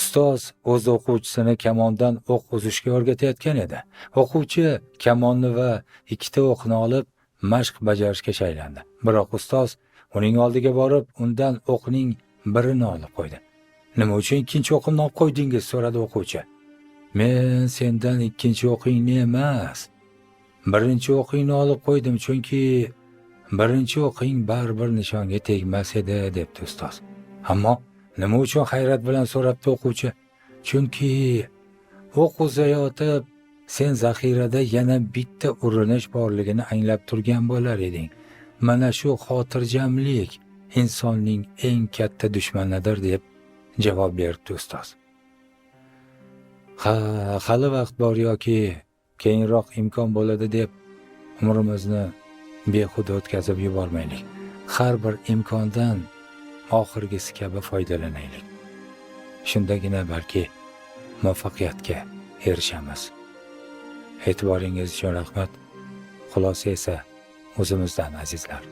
Ustoz o'z o'quvchisini kamondan o'q uzishga o'rgatayotgan edi. O'quvchi kamonni va ikkita o'qni olib mashq bajarishga shaylandi. Biroq ustoz uning oldiga borib, undan o'qning birini olib qo'ydi. "Nima uchun ikkinchi o'qimni olib qo'ydingiz?" so'radi o'quvchi. "Men sendan ikkinchi o'qingni emas, birinchi o'qingni olib qo'ydim, chunki birinchi o'qing baribir nishonga tegmas edi", debdi ustoz. "Ammo nima uchun?" hayrat bilan so'rabdi o'quvchi. "Chunki o'q uzayotib, sen zaxirada yana bitta urinish borligini anglab turgan bo'lar eding. Mana shu xotirjamlik insonning eng katta dushmanidir", deb javob berdi ustoz. Hali vaqt bor yoki keyinroq imkon bo'ladi deb umrimizni behuda o'tkazib yubormaylik. Har bir imkondan oxirgisi kabi foydalanaylik. Shundagina balki muvaffaqiyatga erishamiz. E'tiboringiz uchun rahmat. Xulosa esa o'zimizdan azizlar.